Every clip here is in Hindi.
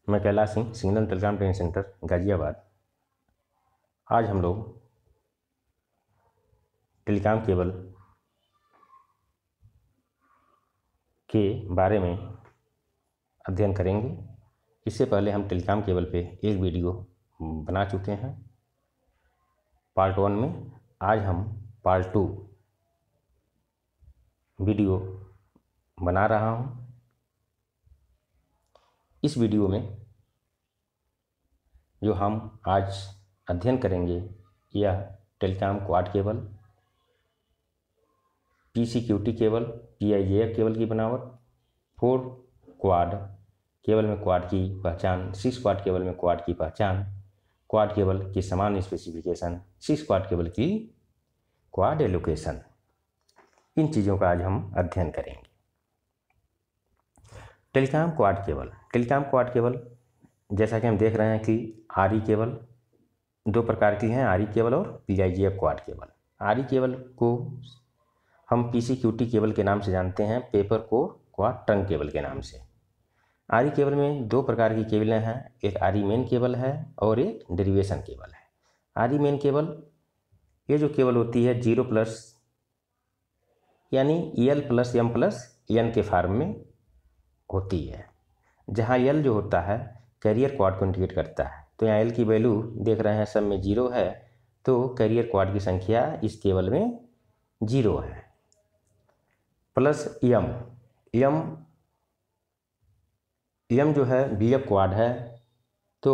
मैं Kailash Singh, signal telecom training centre Ghaziabad. आज हम लोग टेलीकॉम केबल के बारे में अध्ययन करेंगे। इससे पहले हम टेलीकॉम केबल पे एक वीडियो बना चुके हैं पार्ट 1 में। आज हम पार्ट 2 वीडियो बना रहा हूँ। इस वीडियो में जो हम आज अध्ययन करेंगे यह telecom quad cable, PCQT cable, PIJF cable की बनावट, 4 क्वाड केबल में क्वाड की पहचान, 6 क्वाड केबल में क्वाड की पहचान, क्वाड केबल की समान स्पेसिफिकेशन, 6 क्वाड केबल की क्वाड एलोकेशन, इन चीज़ों का आज हम अध्ययन करेंगे। Telecom quad cable. Telecom quad cable जैसा कि हम देख रहे हैं कि आरई केबल दो प्रकार की हैं, आरई केबल और पीआईजीएफ क्वाड केबल। आरई केबल को हम पीसीक्यूटी केबल के नाम से जानते हैं, paper core quad trunk cable के नाम से। आरई केबल में दो प्रकार की केबलें हैं, एक आरई मेन केबल है और एक डेरिवेशन केबल है। आरई मेन केबल ये जो केबल होती है 0+ यानी L+M+N के फॉर्म में होती है, जहाँ L जो होता है कैरियर क्वाड को इंडिकेट करता है। तो यहाँ L की वैल्यू देख रहे हैं सब में 0 है, तो कैरियर क्वाड की संख्या इस केबल में 0 है। प्लस M जो है VF क्वाड है, तो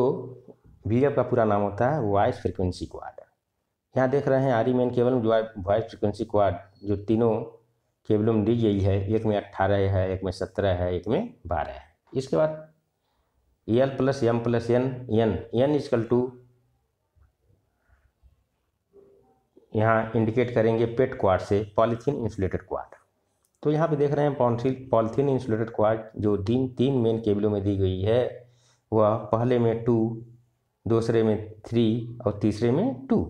VF का पूरा नाम होता है वॉइस फ्रिक्वेंसी क्वाड। यहाँ देख रहे हैं आरई मेन केबल में जो वॉइस फ्रिक्वेंसी क्वाड जो तीनों केबलों में दी गई है, एक में 18 है, एक में 17 है, एक में 12 है। इसके बाद L+M+N N यहाँ इंडिकेट करेंगे पेट क्वाड से पॉलीथीन इंसुलेटेड क्वाड। तो यहाँ पे देख रहे हैं पॉलीथीन इंसुलेटेड क्वाड जो तीन मेन केबलों में दी गई है, वह पहले में 2, दूसरे में 3 और तीसरे में 2।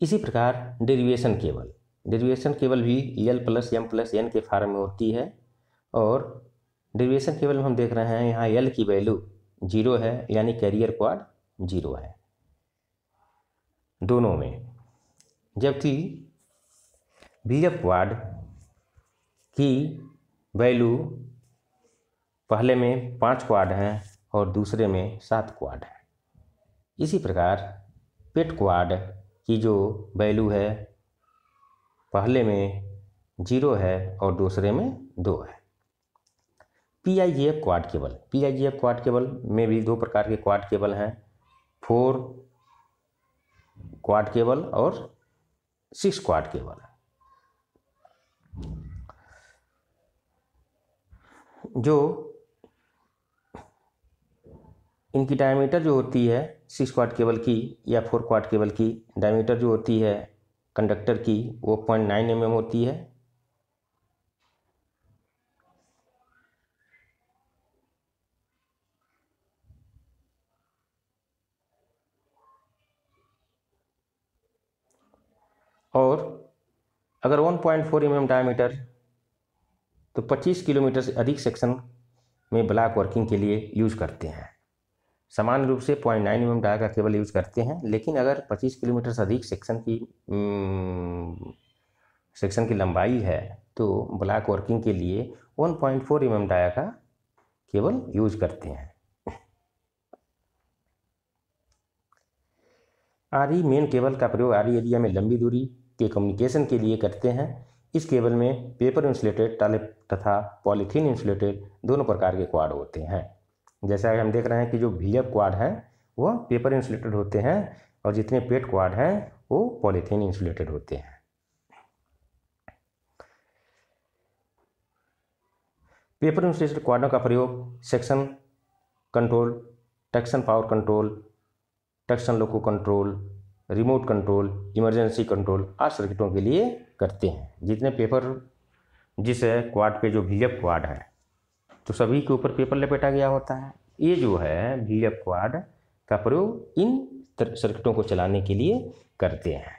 इसी प्रकार डेरिवेशन केबल भी L+M+N के फॉर्म में होती है, और डेरिवेशन केबल में हम देख रहे हैं यहाँ L की वैल्यू 0 है, यानी कैरियर क्वाड 0 है दोनों में। जबकि VF क्वाड की वैल्यू पहले में 5 क्वाड हैं और दूसरे में 7 क्वाड है। इसी प्रकार पेट क्वाड की जो वैल्यू है पहले में 0 है और दूसरे में 2 है। पीआईजीएफ क्वाड केबल में भी दो प्रकार के क्वाड केबल हैं, 4 क्वाड केबल और 6 क्वाड केबल। जो इनकी डायमीटर जो होती है 6 क्वाड केबल की या 4 क्वाड केबल की डायमीटर जो होती है कंडक्टर की, वो 0.9 mm होती है। और अगर 1.4 mm डायमीटर, तो 25 किलोमीटर से अधिक सेक्शन में ब्लॉक वर्किंग के लिए यूज करते हैं। सामान्य रूप से 0.9 mm डाया का केबल यूज करते हैं, लेकिन अगर 25 किलोमीटर से अधिक सेक्शन की लंबाई है तो ब्लॉक वर्किंग के लिए 1.4 mm डाया का केबल यूज करते हैं। आरई मेन केबल का प्रयोग आरई एरिया में लंबी दूरी के कम्युनिकेशन के लिए करते हैं। इस केबल में पेपर इंसुलेटेड तथा पॉलीथीन इंसुलेटेड दोनों प्रकार के क्वाड होते हैं। जैसा कि हम देख रहे हैं कि जो VF क्वाड है वह पेपर इंसुलेटेड होते हैं, और जितने पेट क्वाड हैं वो पॉलीथीन इंसुलेटेड होते हैं। पेपर इंसुलेटेड क्वाडों का प्रयोग section control, traction power control, traction loco control, remote control, emergency control आदि सर्किटों के लिए करते हैं। जिस क्वाड पे जो VF क्वाड है तो सभी के ऊपर पेपर लपेटा गया होता है। ये जो है VF क्वाड का प्रयोग इन सर्किटों को चलाने के लिए करते हैं।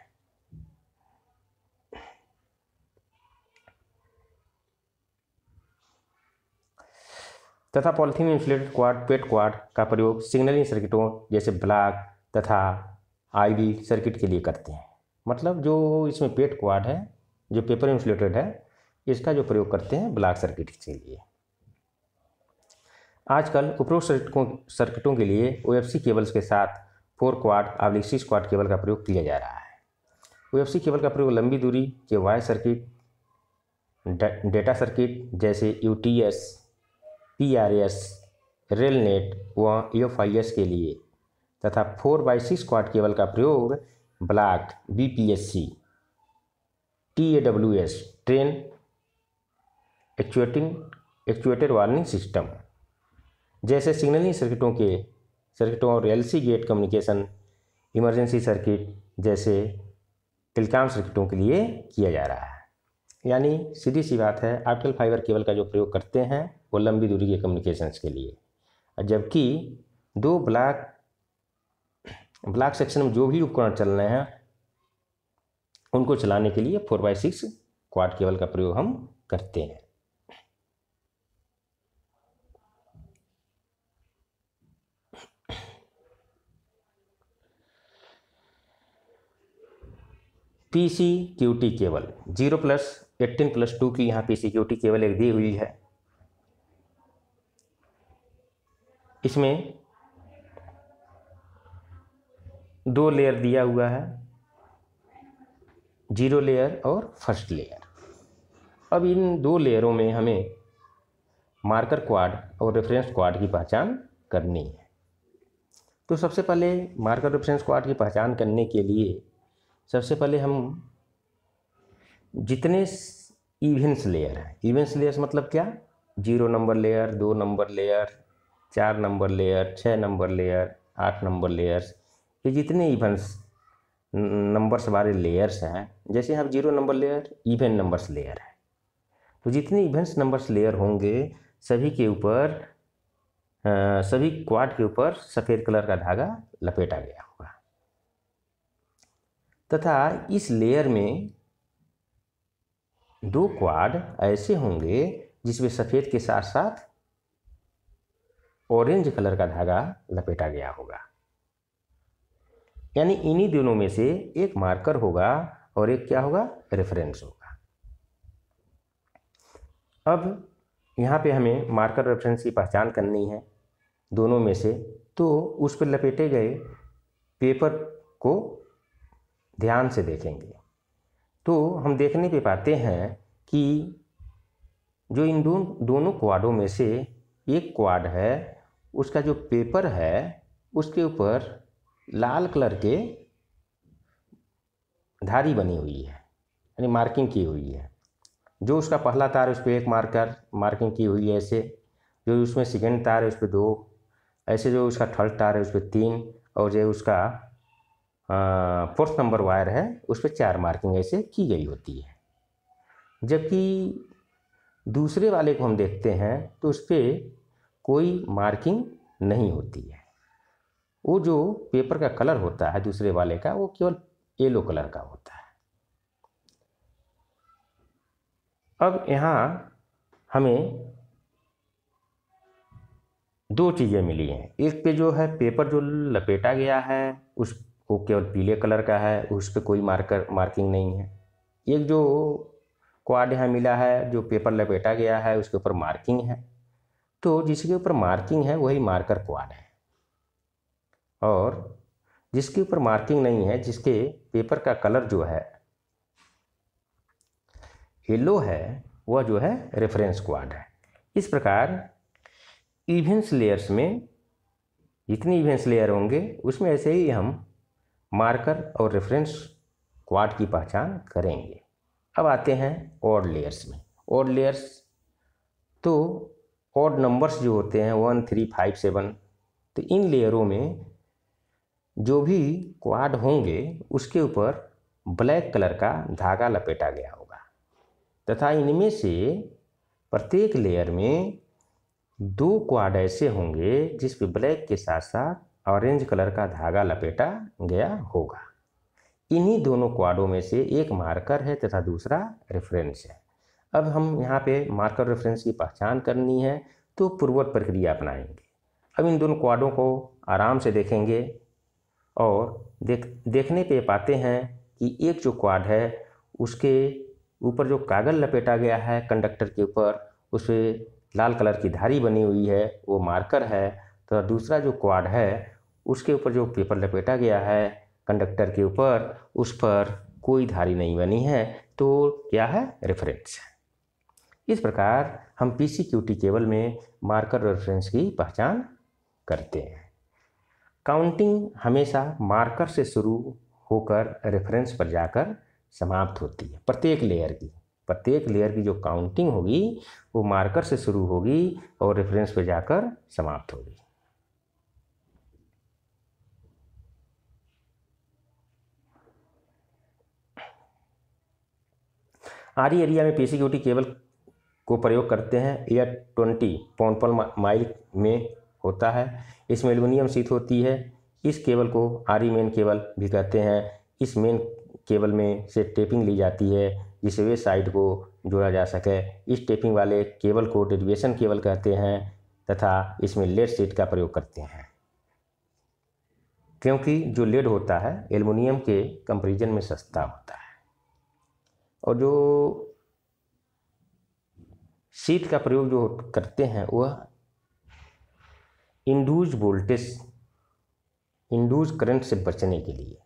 तथा पॉलीथीन इंसुलेटेड क्वाड पेट क्वाड का प्रयोग सिग्नलिंग सर्किटों जैसे ब्लॉक तथा आईवी सर्किट के लिए करते हैं। मतलब जो इसमें पेट क्वाड है, जो पेपर इंसुलेटेड है, इसका जो प्रयोग करते हैं ब्लॉक सर्किट के लिए। आजकल उपरोक्त सर्किटों के लिए OFC केबल्स के साथ 4 क्वाड 6 क्वाड केबल का प्रयोग किया जा रहा है। OFC केबल का प्रयोग लंबी दूरी के वायर सर्किट, डेटा सर्किट जैसे UTS, PRS, रेलनेट व EFIS के लिए तथा 4/6 क्वाड केबल का प्रयोग block, BPSC, TAWS, train actuated warning system जैसे सिग्नलिंग सर्किटों और LC gate communication emergency circuit जैसे टेलीकॉम सर्किटों के लिए किया जा रहा है। यानी सीधी सी बात है, ऑप्टिकल फाइबर केबल का जो प्रयोग करते हैं वो लंबी दूरी के कम्युनिकेशंस के लिए, जबकि दो ब्लॉक सेक्शन में जो भी उपकरण चल रहे हैं उनको चलाने के लिए 4/6 क्वाड केबल का प्रयोग हम करते हैं। PCQT केबल 0+18+2 की यहाँ PCQT केबल एक दी हुई है। इसमें 2 लेयर दिया हुआ है, 0 लेयर और फर्स्ट लेयर। अब इन 2 लेयरों में हमें मार्कर क्वाड और रेफरेंस क्वाड की पहचान करनी है। तो सबसे पहले मार्कर रेफरेंस क्वाड की पहचान करने के लिए सबसे पहले हम जितने इवेंट्स लेयर हैं, इवेंट्स लेयर्स मतलब क्या, 0 number layer, 2 number layer, 4 number layer, 6 number layer, 8 number layers, ये जितने इवेंट्स नंबर्स वाले लेयर्स हैं, जैसे यहाँ 0 number layer event numbers layer है, तो जितने इवेंट्स नंबर्स लेयर होंगे सभी के ऊपर सभी क्वाड के ऊपर सफ़ेद कलर का धागा लपेटा गया होगा तथा इस लेयर में 2 क्वाड ऐसे होंगे जिसमें सफ़ेद के साथ साथ ऑरेंज कलर का धागा लपेटा गया होगा। यानी इन्हीं दोनों में से एक मार्कर होगा और एक क्या होगा, रेफरेंस होगा। अब यहाँ पे हमें मार्कर रेफरेंस की पहचान करनी है दोनों में से, तो उस पर लपेटे गए पेपर को ध्यान से देखेंगे तो हम देखने पे पाते हैं कि जो इन दोनों क्वाडों में से एक क्वाड है, उसका जो पेपर है उसके ऊपर लाल कलर के धारी बनी हुई है, यानी मार्किंग की हुई है। जो उसका पहला तार उस पर एक मार्किंग की हुई है ऐसे, जो उसमें सेकेंड तार है उस पर 2 ऐसे, जो उसका थर्ड तार है उस पर 3 और जो उसका 4th नंबर वायर है उस पर 4 मार्किंग ऐसे की गई होती है। जबकि दूसरे वाले को हम देखते हैं तो उस पर कोई मार्किंग नहीं होती है। वो जो पेपर का कलर होता है दूसरे वाले का, वो केवल येलो कलर का होता है। अब यहाँ हमें 2 चीज़ें मिली हैं। एक पे जो है पेपर जो लपेटा गया है वो केवल पीले कलर का है, उस पर कोई मार्किंग नहीं है। एक जो क्वाड यहाँ मिला है जो पेपर लपेटा गया है उसके ऊपर मार्किंग है, तो जिसके ऊपर मार्किंग है वही मार्कर क्वाड है, और जिसके ऊपर मार्किंग नहीं है, जिसके पेपर का कलर जो है येलो है, वह जो है रेफरेंस क्वाड है। इस प्रकार इवेंट्स लेयर्स में जितनी इवेंट्स लेयर होंगे उसमें ऐसे ही हम मार्कर और रेफरेंस क्वाड की पहचान करेंगे। अब आते हैं ऑड लेयर्स में। ऑड लेयर्स तो ऑड नंबर्स जो होते हैं 1, 3, 5, 7, तो इन लेयरों में जो भी क्वाड होंगे उसके ऊपर ब्लैक कलर का धागा लपेटा गया होगा तथा इनमें से प्रत्येक लेयर में 2 क्वाड ऐसे होंगे जिस पे ब्लैक के साथ साथ ऑरेंज कलर का धागा लपेटा गया होगा। इन्हीं दोनों क्वाडों में से एक मार्कर है तथा दूसरा रेफरेंस है। अब हम यहाँ पे मार्कर रेफरेंस की पहचान करनी है तो पूर्ववत प्रक्रिया अपनाएंगे। अब इन दोनों क्वाडों को आराम से देखेंगे और देखने पे पाते हैं कि एक जो क्वाड है उसके ऊपर जो कागज़ लपेटा गया है कंडक्टर के ऊपर, उस पर लाल कलर की धारी बनी हुई है, वो मार्कर है। तो दूसरा जो क्वाड है उसके ऊपर जो पेपर लपेटा गया है कंडक्टर के ऊपर, उस पर कोई धारी नहीं बनी है, तो क्या है, रेफरेंस है। इस प्रकार हम पीसीक्यूटी केबल में मार्कर और रेफरेंस की पहचान करते हैं। काउंटिंग हमेशा मार्कर से शुरू होकर रेफरेंस पर जाकर समाप्त होती है। प्रत्येक लेयर की जो काउंटिंग होगी वो मार्कर से शुरू होगी और रेफरेंस पर जाकर समाप्त होगी। आरी एरिया में पीसीक्यूटी केबल को प्रयोग करते हैं। यह 20 पाउंड पर माइल में होता है। इसमें एल्युमिनियम शीट होती है। इस केबल को आरी मेन केबल भी कहते हैं। इस मेन केबल में से टेपिंग ली जाती है जिससे वे साइड को जोड़ा जा सके। इस टेपिंग वाले केबल को डेरिवेशन केबल कहते हैं तथा इसमें लेड शीट का प्रयोग करते हैं, क्योंकि जो लेड होता है एल्युमिनियम के कंपैरिजन में सस्ता होता है। और जो शीट का प्रयोग जो करते हैं वह इंड्यूस करंट से बचने के लिए,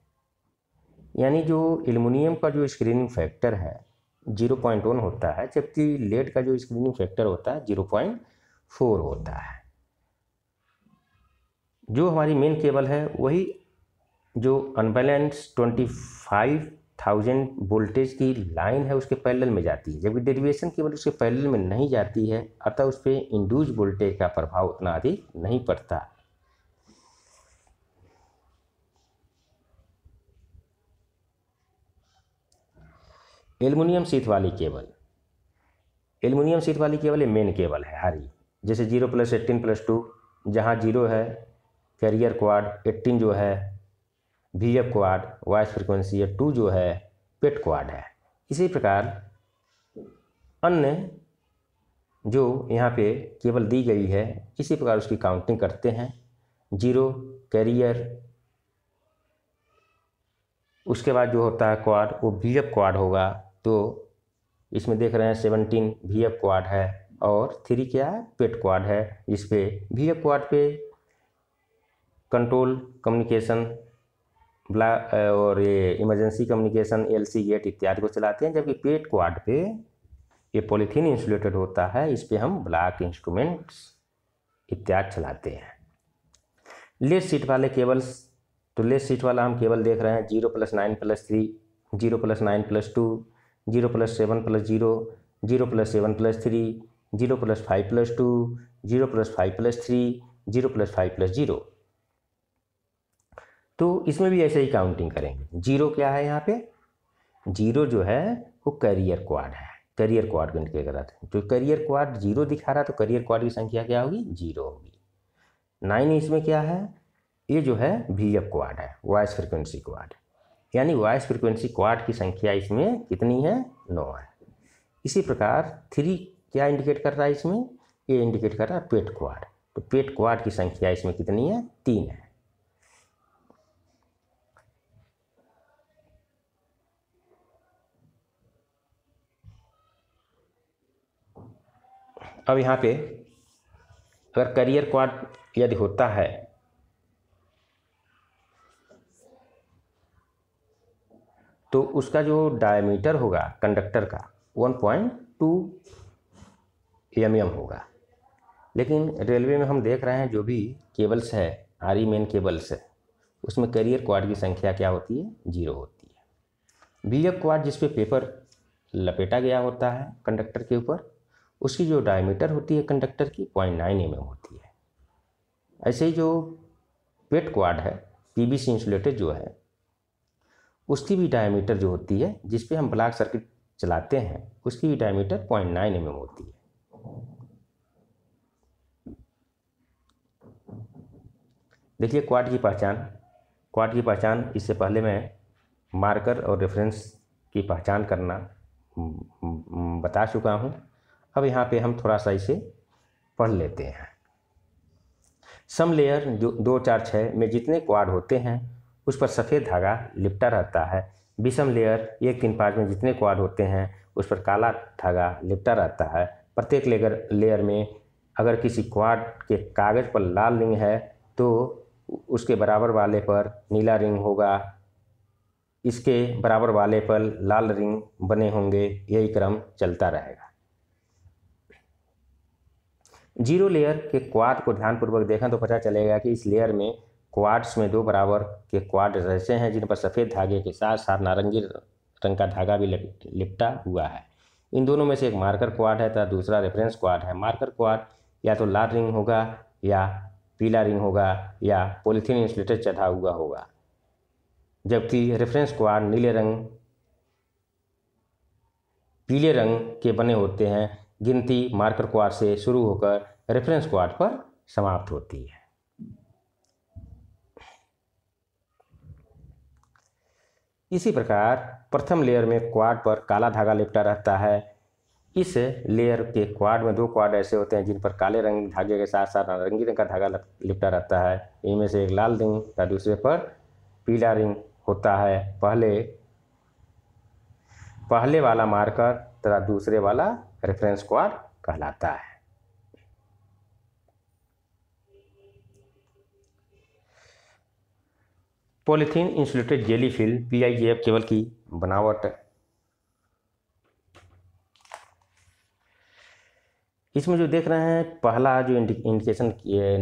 यानी जो एल्युमिनियम का जो स्क्रीनिंग फैक्टर है 0.1 होता है, जबकि लेड का जो स्क्रीनिंग फैक्टर होता है 0.4 होता है। जो हमारी मेन केबल है वही जो अनबैलेंस 25,000 वोल्टेज की लाइन है उसके पैरेलल में जाती है, जबकि डेरिवेशन केबल उसके पैरेलल में नहीं जाती है, अतः उस पर इंड्यूस वोल्टेज का प्रभाव उतना अधिक नहीं पड़ता। एल्युमिनियम शीट वाली केबल ये मेन केबल है हरी, जैसे 0+18+2, जहाँ 0 है कैरियर क्वाड, 18 जो है VF क्वाड वॉइस फ्रिक्वेंसी है, 2 जो है पेट क्वाड है। इसी प्रकार अन्य जो यहाँ पे केबल दी गई है इसी प्रकार उसकी काउंटिंग करते हैं। 0 कैरियर, उसके बाद जो होता है क्वाड वो VF क्वाड होगा। तो इसमें देख रहे हैं 17 VF क्वाड है और 3 क्या है, पेट क्वाड है, जिसपे VF क्वाड पे कंट्रोल कम्युनिकेशन और ये इमरजेंसी कम्युनिकेशन, LC गेट इत्यादि को चलाते हैं, जबकि पेट क्वाड पे ये पॉलीथीन इंसुलेटेड होता है, इस पे हम ब्लॉक इंस्ट्रूमेंट्स इत्यादि चलाते हैं। लेड शीट वाले केबल्स, तो लेड शीट वाला हम केबल देख रहे हैं 0+9+3, 0+9+2, 0+7+0, 0+7+3, 0+5+2, 0+5+3, 0+5+0। तो इसमें भी ऐसे ही काउंटिंग करेंगे। 0 क्या है यहाँ पे, 0 जो है वो कैरियर क्वाड है, कैरियर क्वाड को इंडिकेट कर रहा था। तो कैरियर क्वाड 0 दिखा रहा तो कैरियर क्वाड की संख्या क्या होगी, 0 होगी। 9 इसमें क्या है, ये जो है VF क्वाड है, वॉइस फ्रिक्वेंसी क्वाड, यानी वॉइस फ्रिक्वेंसी क्वाड की संख्या इसमें कितनी है, 9 है। इसी प्रकार 3 क्या इंडिकेट कर रहा है इसमें, ये इंडिकेट कर रहा है पेट क्वाड, तो पेट क्वाड की संख्या इसमें कितनी है, 3 है। अब यहाँ पे अगर कैरियर क्वाड यदि होता है तो उसका जो डायमीटर होगा कंडक्टर का 1.2 mm होगा। लेकिन रेलवे में हम देख रहे हैं जो भी केबल्स है, आरी मेन केबल्स है, उसमें कैरियर क्वाड की संख्या क्या होती है, 0 होती है। VF क्वाड जिस पे पेपर लपेटा गया होता है कंडक्टर के ऊपर, उसकी जो डायमीटर होती है कंडक्टर की 0.9 mm होती है। ऐसे ही जो पेट क्वाड है, PVC इंसुलेटेड जो है, उसकी भी डायमीटर जो होती है जिस पे हम ब्लॉक सर्किट चलाते हैं, उसकी भी डायमीटर 0.9 mm होती है। देखिए क्वाड की पहचान इससे पहले मैं मार्कर और रेफरेंस की पहचान करना बता चुका हूँ। अब यहाँ पे हम थोड़ा सा इसे पढ़ लेते हैं। सम लेयर जो 2, 4, 6 में जितने क्वाड होते हैं उस पर सफ़ेद धागा लिपटा रहता है। विषम लेयर 1, 3, 5 में जितने क्वाड होते हैं उस पर काला धागा लिपटा रहता है। प्रत्येक लेयर में अगर किसी क्वाड के कागज़ पर लाल रिंग है तो उसके बराबर वाले पर नीला रिंग होगा, इसके बराबर वाले पर लाल रिंग बने होंगे, यही क्रम चलता रहेगा। जीरो लेयर के क्वाड को ध्यानपूर्वक देखें तो पता चलेगा कि इस लेयर में क्वाड्स में 2 बराबर के क्वाड ऐसे हैं जिन पर सफ़ेद धागे के साथ साथ नारंगी रंग का धागा भी लिपटा हुआ है। इन दोनों में से एक मार्कर क्वाड है तथा दूसरा रेफरेंस क्वाड है। मार्कर क्वाड या तो लाल रिंग होगा या पीला रिंग होगा या पॉलीथीन इंसुलेटर चढ़ा हुआ होगा, जबकि रेफरेंस क्वाड पीले रंग के बने होते हैं। गिनती मार्कर क्वाड से शुरू होकर रेफरेंस क्वाड पर समाप्त होती है। इसी प्रकार प्रथम लेयर में क्वाड पर काला धागा लिपटा रहता है। इस लेयर के क्वाड में 2 क्वाड ऐसे होते हैं जिन पर काले रंग धागे के साथ साथ नारंगी रंग का धागा लिपटा रहता है। इनमें से एक लाल रिंग तथा दूसरे पर पीला रिंग होता है। पहले वाला मार्कर तथा दूसरे वाला रेफरेंस क्वाड कहलाता है। Polythene insulated jelly film PIJF cable की बनावट। इसमें जो देख रहे हैं पहला जो इंडिकेशन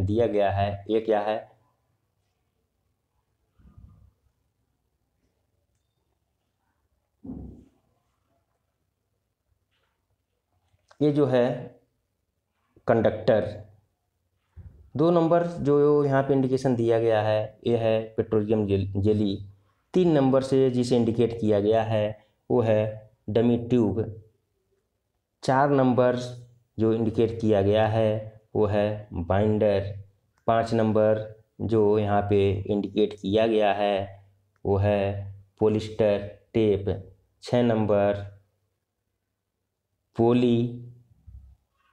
दिया गया है ये क्या है, ये जो है कंडक्टर। 2 नंबर जो यहाँ पे इंडिकेशन दिया गया है ये है पेट्रोलियम जेली। 3 नंबर से जिसे इंडिकेट किया गया है वो है डमी ट्यूब। 4 नंबर जो इंडिकेट किया गया है वो है बाइंडर। 5 नंबर जो यहाँ पे इंडिकेट किया गया है वो है polyester tape. 6 number poly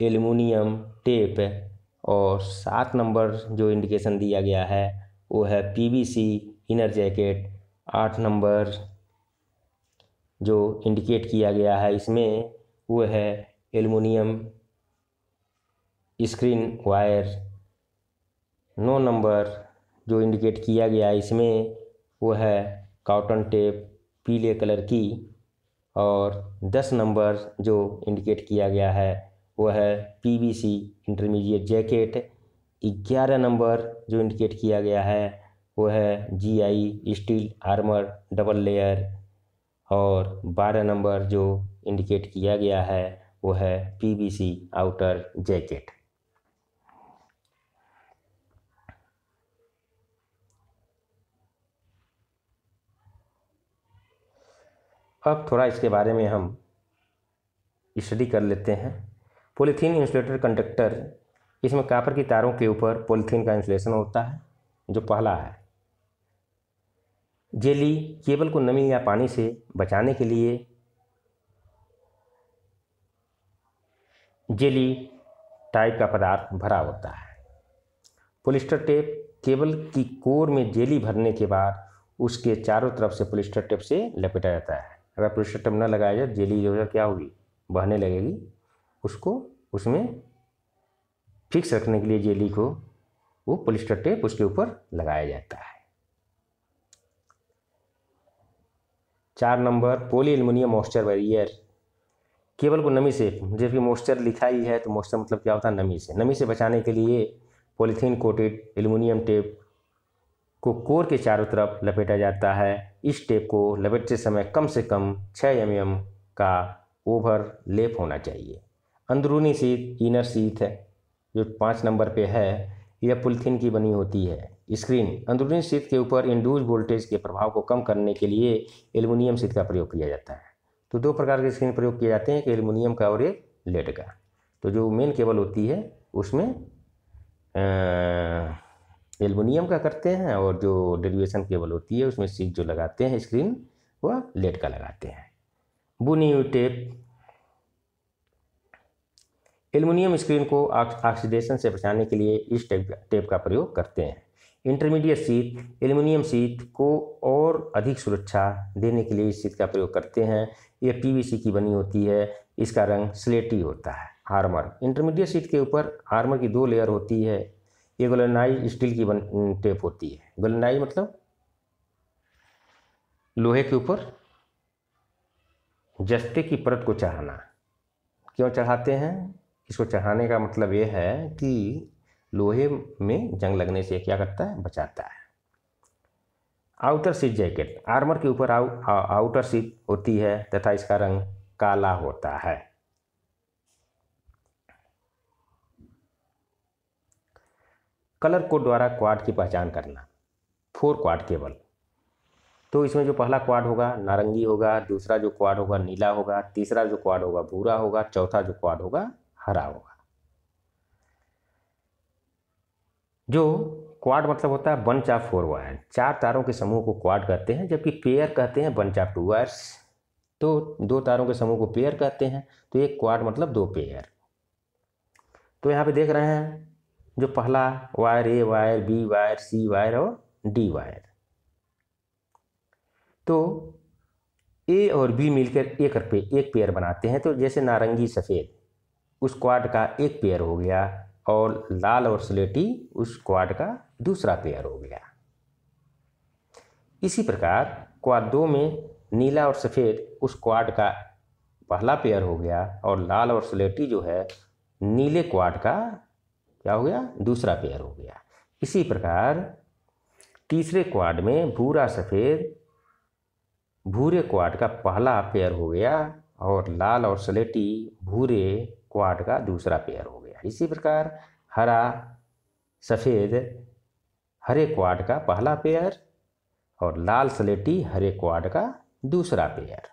aluminium tape और 7 नंबर जो इंडिकेशन दिया गया है वो है PVC इनर जैकेट। 8 नंबर जो इंडिकेट किया गया है इसमें वो है एल्युमिनियम स्क्रीन वायर। 9 नंबर जो इंडिकेट किया गया है इसमें वो है कॉटन टेप पीले कलर की। और 10 नंबर जो इंडिकेट किया गया है वो है PVC इंटरमीडिएट जैकेट। 11 नंबर जो इंडिकेट किया गया है वो है GI steel armour double layer. और 12 नंबर जो इंडिकेट किया गया है वो है PVC आउटर जैकेट। अब थोड़ा इसके बारे में हम स्टडी कर लेते हैं। पॉलीथीन इंसुलेटर कंडक्टर, इसमें कॉपर की तारों के ऊपर पॉलीथीन का इंसुलेशन होता है जो पहला है। जेली केबल को नमी या पानी से बचाने के लिए जेली टाइप का पदार्थ भरा होता है। पॉलिस्टर टेप केबल की कोर में जेली भरने के बाद उसके चारों तरफ से पॉलिस्टर टेप से लपेटा जाता है। अगर पॉलिस्टर टेप न लगाया जाए जेली जो है क्या होगी, बहने लगेगी। उसको उसमें फिक्स रखने के लिए जेली को वो पॉलिस्टर टेप उसके ऊपर लगाया जाता है। 4 number poly aluminium moisture barrier. Cable को नमी से, जबकि मॉइस्चर लिखा ही है तो मॉइस्चर मतलब क्या होता है, नमी से बचाने के लिए पॉलीथीन कोटेड एल्युमिनियम टेप को कोर के चारों तरफ लपेटा जाता है। इस टेप को लपेटते समय कम से कम 6 mm का ओवरलेप होना चाहिए। अंदरूनी सीट इनर सीट है जो 5 नंबर पे है, यह पॉलीथीन की बनी होती है। स्क्रीन, अंदरूनी सीट के ऊपर इंड्यूस वोल्टेज के प्रभाव को कम करने के लिए एल्युमिनियम सीट का प्रयोग किया जाता है। तो 2 प्रकार के स्क्रीन प्रयोग किए जाते हैं, एक एल्युमिनियम का और एक लेड का। तो जो मेन केबल होती है उसमें एल्युमिनियम का करते हैं और जो डेरिवेशन केबल होती है उसमें सीट जो लगाते हैं स्क्रीन वह लेड का लगाते हैं। बुनी हुई टेप, एल्युमिनियम स्क्रीन को ऑक्सीडेशन से बचाने के लिए इस टेप का प्रयोग करते हैं। इंटरमीडिएट शीट एल्युमिनियम शीट को और अधिक सुरक्षा देने के लिए इस शीट का प्रयोग करते हैं। यह पीवीसी की बनी होती है, इसका रंग स्लेटी होता है। आर्मर इंटरमीडिएट शीट के ऊपर आर्मर की 2 लेयर होती है। ये गैल्वेनाइज्ड स्टील की टेप होती है। गैल्वेनाइज्ड मतलब लोहे के ऊपर जस्ते की परत को चढ़ाना। क्यों चढ़ाते हैं? इसको चढ़ाने का मतलब ये है कि लोहे में जंग लगने से क्या करता है? बचाता है। आउटर शीट जैकेट आर्मर के ऊपर आउटर शीट होती है तथा इसका रंग काला होता है। कलर कोड द्वारा क्वाड की पहचान करना। 4 क्वाड केबल, तो इसमें जो पहला क्वाड होगा नारंगी होगा, दूसरा जो क्वाड होगा नीला होगा, तीसरा जो क्वाड होगा भूरा होगा, चौथा जो क्वाड होगा हरा होगा। जो क्वाड मतलब होता है बंच ऑफ 4 वायर, 4 तारों के समूह को क्वाड कहते हैं, जबकि पेयर कहते हैं बंच ऑफ 2 वायर्स। तो 2 तारों के समूह को पेयर कहते हैं, तो एक क्वाड मतलब 2 पेयर। तो यहाँ पे देख रहे हैं जो पहला wire a wire, B wire, C wire और डी वायर। तो ए और बी मिलकर एक पेयर बनाते हैं। तो जैसे नारंगी सफ़ेद उस क्वाड का एक पेयर हो गया और लाल और स्लेटी उस क्वाड का दूसरा पेयर हो गया। इसी प्रकार क्वाड 2 में नीला और सफ़ेद उस क्वाड का पहला पेयर हो गया और लाल और स्लेटी जो है नीले क्वाड का क्या हो गया? दूसरा पेयर हो गया। इसी प्रकार तीसरे क्वाड में भूरा सफ़ेद भूरे क्वाड का पहला पेयर हो गया और लाल और स्लेटी भूरे क्वाड का दूसरा पेयर हो गया। इसी प्रकार हरा सफ़ेद हरे क्वाड का पहला पेयर और लाल स्लेटी हरे क्वाड का दूसरा पेयर।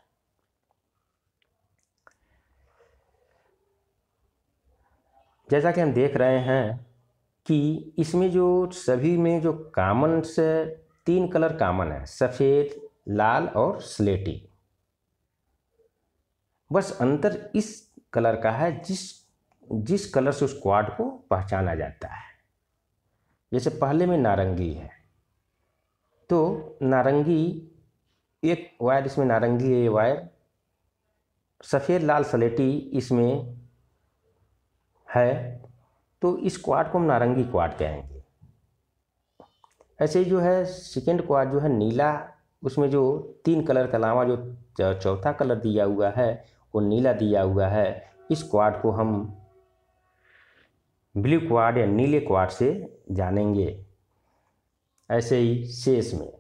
जैसा कि हम देख रहे हैं कि इसमें जो सभी में जो कॉमन से 3 कलर कॉमन है, सफ़ेद, लाल और स्लेटी। बस अंतर इस कलर का है जिस कलर से उस क्वाड को पहचाना जाता है। जैसे पहले में नारंगी है, तो नारंगी एक वायर इसमें नारंगी है, ये वायर सफ़ेद लाल स्लेटी इसमें है, तो इस क्वाड को हम नारंगी क्वाड कहेंगे। ऐसे ही जो है सेकेंड क्वाड जो है नीला, उसमें जो 3 कलर के अलावा जो चौथा कलर दिया हुआ है वो नीला दिया हुआ है। इस क्वाड को हम ब्लू क्वाड या नीले क्वाड से जानेंगे। ऐसे ही शेष में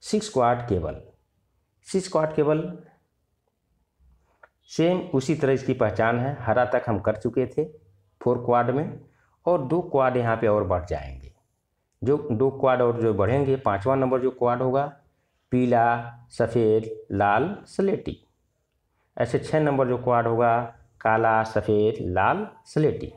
6 quad cable. 6 quad cable same उसी तरह इसकी पहचान है। हरा तक हम कर चुके थे 4 क्वाड में, और 2 क्वाड यहाँ पे और बढ़ जाएंगे। जो 2 क्वाड और जो बढ़ेंगे, 5वां नंबर जो क्वाड होगा पीला सफ़ेद लाल स्लेटी। ऐसे 6 नंबर जो क्वाड होगा काला सफ़ेद लाल स्लेटी।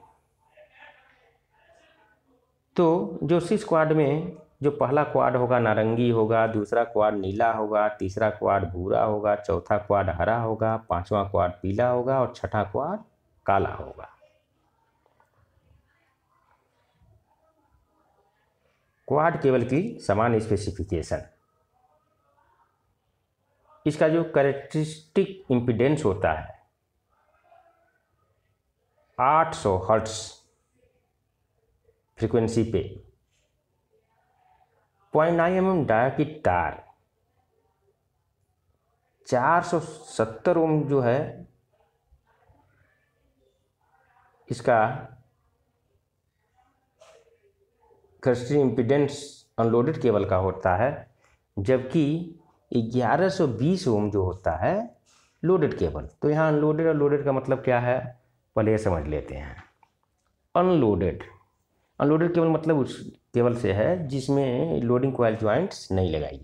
तो जो 6 क्वाड में जो पहला क्वाड होगा नारंगी होगा, दूसरा क्वाड नीला होगा, तीसरा क्वाड भूरा होगा, चौथा क्वाड हरा होगा, 5वां क्वाड पीला होगा और 6ठा क्वाड काला होगा। क्वाड केबल की समान स्पेसिफिकेशन। इसका जो कैरेक्टरिस्टिक इम्पीडेंस होता है 800 हर्ट्ज फ्रीक्वेंसी पे 0.9 mm डाया की तार 470 ओम जो है इसका कैरेक्टरिस्टिक इम्पीडेंस अनलोडेड केबल का होता है, जबकि 1120 ओम जो होता है लोडेड केबल। तो यहाँ अनलोडेड और लोडेड का मतलब क्या है पहले समझ लेते हैं। अनलोडेड केबल मतलब उस केबल से है जिसमें लोडिंग कॉइल ज्वाइंट्स नहीं लगाई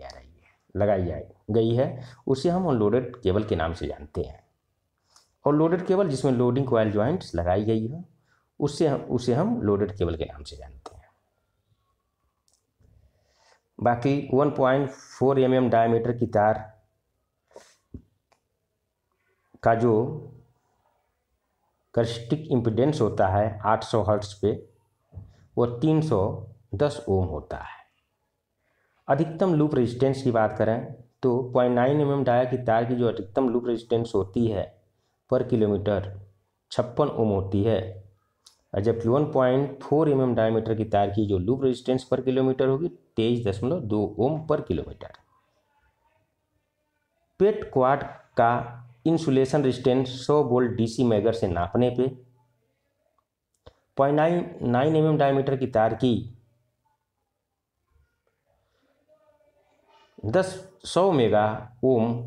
गई है, उसे हम अनलोडेड केबल के नाम से जानते हैं। और लोडेड केबल जिसमें लोडिंग कॉइल ज्वाइंट्स लगाई गई है उसे हम लोडेड केबल के नाम से जानते हैं। बाकी 1.4 mm डायमीटर की तार का जो कैरेक्टरिस्टिक इम्पीडेंस होता है 800 हर्ट्ज पे, वो 310 ओम होता है। अधिकतम लूप रेजिस्टेंस की बात करें तो 0.9 mm डाया की तार की जो अधिकतम लूप रेजिस्टेंस होती है पर किलोमीटर 56 ओम होती है, और जबकि 1.4 mm डायमीटर की तार की जो लूप रेजिस्टेंस पर किलोमीटर होगी 23.2 ओम पर किलोमीटर। पेट क्वाड का insulation resistance 100 volt DC megger से नापने पे 0.9 mm डायमीटर की तार की 100 मेगा ओम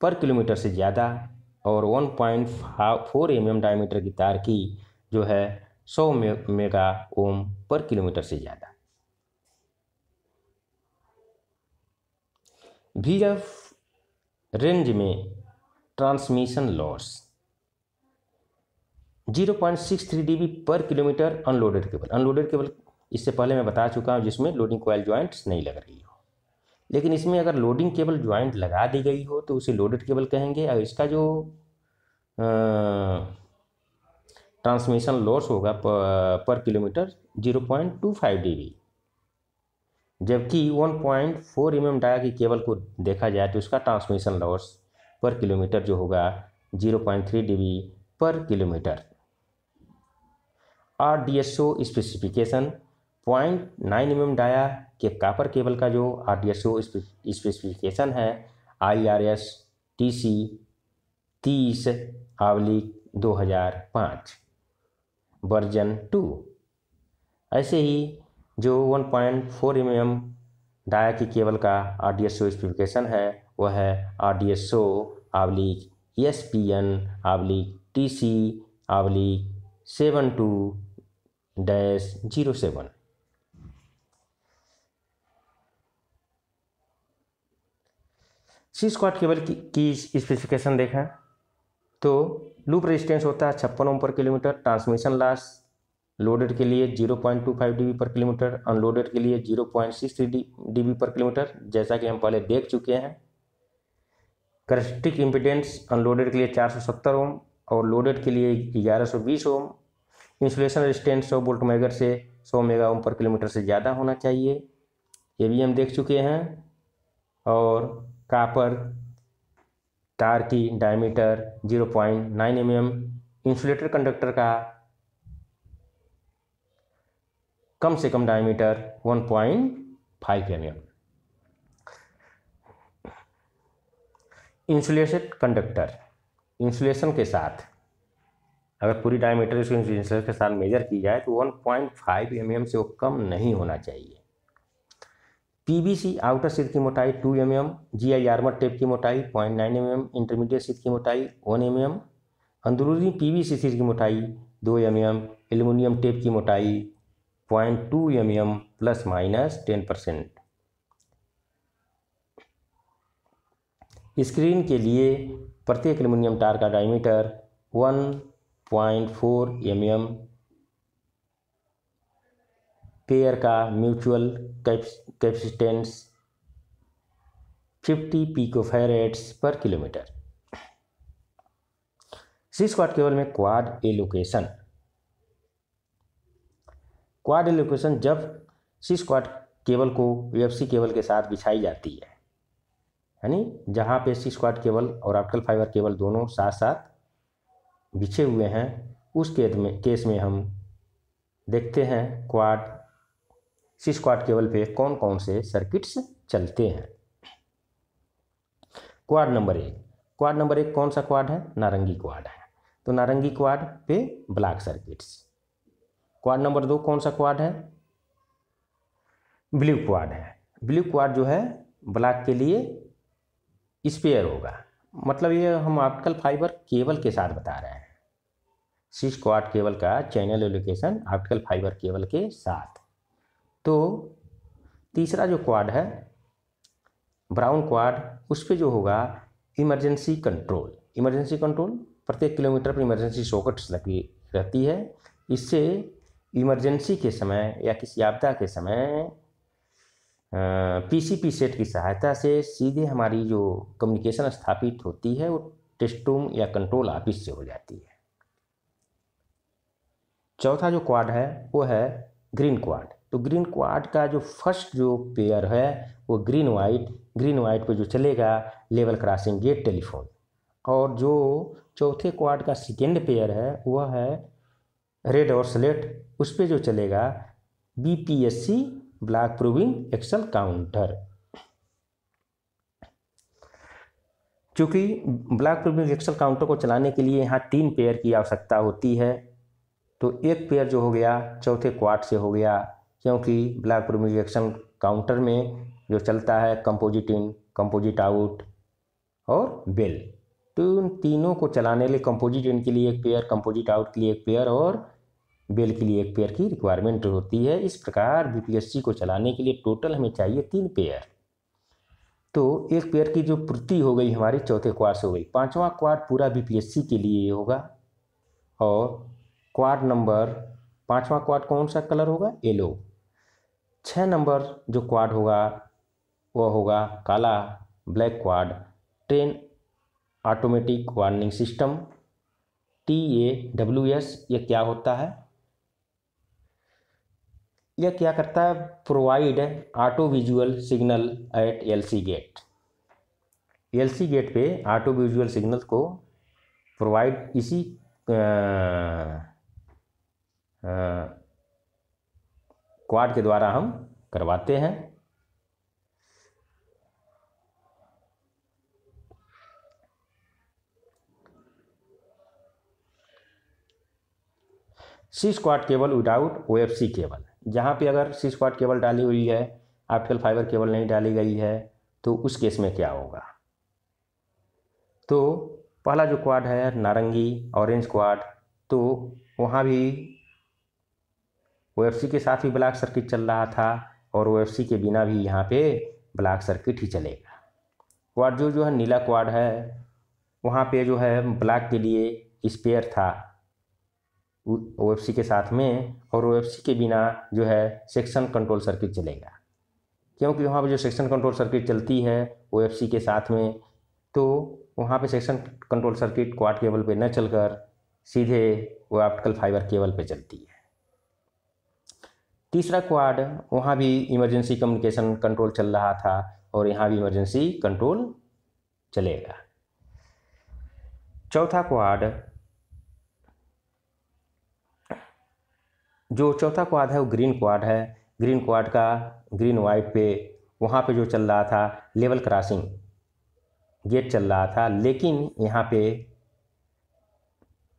पर किलोमीटर से ज़्यादा और 1.4 mm डायमीटर की तार की जो है 100 मेगा ओम पर किलोमीटर से ज़्यादा। VF रेंज में ट्रांसमिशन लॉस 0.63 dB पर किलोमीटर अनलोडेड केबल इससे पहले मैं बता चुका हूँ, जिसमें लोडिंग कॉइल ज्वाइंट्स नहीं लग रही हो। लेकिन इसमें अगर लोडिंग केबल ज्वाइंट लगा दी गई हो तो उसे लोडेड केबल कहेंगे, और इसका जो ट्रांसमिशन लॉस होगा पर किलोमीटर 0.25 dB। जबकि 1.4 mm डाया की केबल को देखा जाए तो उसका ट्रांसमिशन लॉस पर किलोमीटर जो होगा 0.3 dB पर kilometre. RDSO specification 0.9 mm dia के कापर केबल का जो RDSO स्पेसिफिकेशन है IRS TC 30/2005 वर्जन 2। ऐसे ही जो 1.4 mm डाया की केबल का RDSO स्पेसिफिकेशन है वह है RDSO/ESPN/TC/72-07। सी स्क्वाड केबल की स्पेसिफिकेशन देखें तो लूप रेजिस्टेंस होता है 56 ओम पर किलोमीटर। ट्रांसमिशन लॉस लोडेड के लिए 0.25 dB पर किलोमीटर, अनलोडेड के लिए 0.63 dB पर किलोमीटर, जैसा कि हम पहले देख चुके हैं। कैरेक्टरिस्टिक इम्पीडेंस अनलोडेड के लिए 470 ओम और लोडेड के लिए 1120 ओम। इंसुलेशन रेजिस्टेंस 100 वोल्ट मेगर से 100 मेगा ओम पर किलोमीटर से ज़्यादा होना चाहिए, ये भी हम देख चुके हैं। और कापर तार की डायमीटर 0.9 mm, इंसुलेटर कंडक्टर का कम से कम diameter 1.5 mm। Insulated conductor insulation के साथ अगर पूरी डायमीटर इसको इंसुलेशन के साथ मेजर की जाए तो 1.5 mm से वो कम नहीं होना चाहिए। PVC आउटर शीट की मोटाई 2 mm, GI आर्मर टेप की मोटाई 0.9 mm, इंटरमीडिएट शीट की मोटाई 1 mm, अंदरूनी PVC शीट की मोटाई 2 mm, एल्युमिनियम टेप की मोटाई 0.2 mm ±10%। स्क्रीन के लिए प्रत्येक एल्युमिनियम तार का डायमीटर 1.4 mm, पेयर का म्यूचुअल कैपेसिटेंस 50 पिकोफैरेड्स पर किलोमीटर। सी स्क्वाड केबल में क्वाड एलोकेशन जब सी स्क्वाड केबल को VFC केबल के साथ बिछाई जाती है, यानी जहाँ पे सी स्क्वाड केबल और ऑप्टिकल फाइबर केबल दोनों साथ साथ बिछे हुए हैं, उस केस में हम देखते हैं सी स्क्वाड केबल पे कौन कौन से सर्किट्स चलते हैं। क्वाड नंबर एक कौन सा क्वाड है? नारंगी क्वाड है, तो नारंगी क्वाड पे ब्लैक सर्किट्स। क्वाड नंबर 2 कौन सा क्वाड है? ब्लू क्वाड है। ब्लू क्वाड जो है ब्लैक के लिए स्पेयर होगा, मतलब ये हम ऑप्टिकल फाइबर केबल के साथ बता रहे हैं। सी स्क्वाड केबल का channel allocation optical fibre cable के साथ। तो तीसरा जो क्वाड है ब्राउन क्वाड, उस पर जो होगा इमरजेंसी कंट्रोल प्रत्येक किलोमीटर पर इमरजेंसी सॉकेट्स लगी रहती है। इससे इमरजेंसी के समय या किसी आपदा के समय PCP सेट की सहायता से सीधे हमारी जो कम्युनिकेशन स्थापित होती है वो टेस्ट रूम या कंट्रोल ऑफिस से हो जाती है। चौथा जो क्वाड है वो है ग्रीन क्वाड। तो ग्रीन क्वाड का जो फर्स्ट जो पेयर है वो ग्रीन वाइट पे जो चलेगा लेवल क्रॉसिंग गेट टेलीफोन, और जो चौथे क्वाड का सेकेंड पेयर है वह है रेड और स्लेट, उस पर जो चलेगा BPSC block proving axle counter. चूँकि ब्लॉक प्रूविंग एक्सेल काउंटर को चलाने के लिए यहाँ 3 पेयर की आवश्यकता होती है, तो एक पेयर जो हो गया चौथे क्वाड से हो गया, क्योंकि ब्लॉक प्रूविंग एक्सेल काउंटर में जो चलता है कंपोजिट इन, कंपोजिट आउट और बेल, तो उन तीनों को चलाने के लिए कंपोजिट इन के लिए एक पेयर, कंपोजिट आउट के लिए एक पेयर और बेल के लिए एक पेयर की रिक्वायरमेंट होती है। इस प्रकार BPSC को चलाने के लिए टोटल हमें चाहिए 3 पेयर। तो एक पेयर की जो पूर्ति हो गई हमारी चौथे क्वाड से हो गई। पांचवा क्वाड पूरा BPSC के लिए होगा, और क्वाड नंबर पांचवा क्वाड कौन सा कलर होगा? येलो। 6 नंबर जो क्वाड होगा वह होगा काला, black quad, train automatic warning system, TAWS। ये क्या होता है? यह क्या करता है? Provide auto visual signal at LC gate. LC gate पे ऑटो विजुअल सिग्नल को प्रोवाइड इसी क्वाड के द्वारा हम करवाते हैं। सी स्क्वाड केबल विदाउट OFC केबल, जहाँ पे अगर सी स्क्वाड केबल डाली हुई है, ऑप्टिकल फाइबर केबल नहीं डाली गई है, तो उस केस में क्या होगा? तो पहला जो क्वाड है नारंगी ऑरेंज क्वाड, तो वहाँ भी OFC के साथ भी ब्लॉक सर्किट चल रहा था, और OFC के बिना भी यहाँ पे ब्लॉक सर्किट ही चलेगा। क्वाड जो है नीला क्वाड है, वहाँ पे जो है ब्लॉक के लिए स्पेयर था OFC के साथ में, और OFC के बिना जो है सेक्शन कंट्रोल सर्किट चलेगा, क्योंकि वहाँ पे जो सेक्शन कंट्रोल सर्किट चलती है OFC के साथ में, तो वहाँ पे section control circuit quad cable पे न चलकर सीधे वो ऑप्टिकल फाइबर केबल पे चलती है। तीसरा क्वाड, वहाँ भी इमरजेंसी कम्युनिकेशन कंट्रोल चल रहा था, और यहाँ भी इमरजेंसी कंट्रोल चलेगा। चौथा क्वाड, जो चौथा क्वाड है वो ग्रीन क्वाड है। ग्रीन क्वाड का ग्रीन वाइट पे वहाँ पे जो चल रहा था लेवल क्रॉसिंग गेट चल रहा था, लेकिन यहाँ पे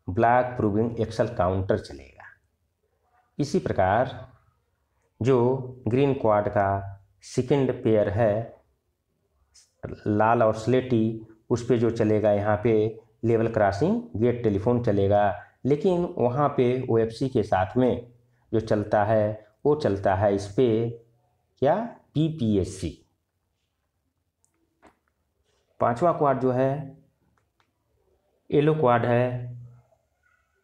ब्लॉक प्रूविंग एक्सेल काउंटर चलेगा। इसी प्रकार जो ग्रीन क्वाड का सेकेंड पेयर है लाल और स्लेटी, उस पे जो चलेगा यहाँ पे लेवल क्रॉसिंग गेट टेलीफोन चलेगा, लेकिन वहाँ पे OFC के साथ में जो चलता है वो चलता है इस पे क्या? BPSC। पांचवा क्वाड जो है येलो क्वाड है,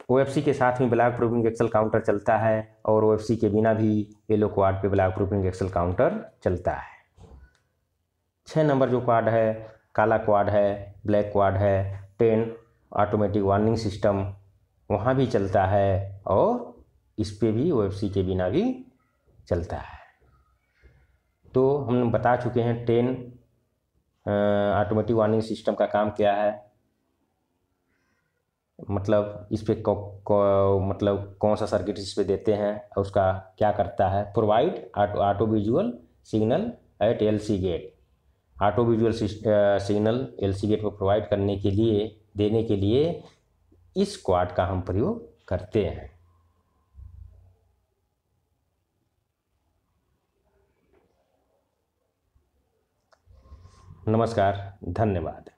OFC के साथ में ब्लॉक प्रूविंग एक्सेल काउंटर चलता है, और OFC के बिना भी येलो क्वाड पे ब्लॉक प्रूविंग एक्सेल काउंटर चलता है। 6 नंबर जो क्वाड है काला क्वाड है, ब्लैक क्वाड है, ट्रेन ऑटोमेटिक वार्निंग सिस्टम, वहाँ भी चलता है, और इस पे भी OFC के बिना भी चलता है। तो हम बता चुके हैं ट्रेन ऑटोमेटिक वार्निंग सिस्टम का काम क्या है, मतलब इस पे मतलब कौन सा सर्किट इस पे देते हैं और उसका क्या करता है। Provide auto visual signal at LC gate. Auto visual signal LC gate को प्रोवाइड करने के लिए, देने के लिए इस क्वाड का हम प्रयोग करते हैं। नमस्कार, धन्यवाद।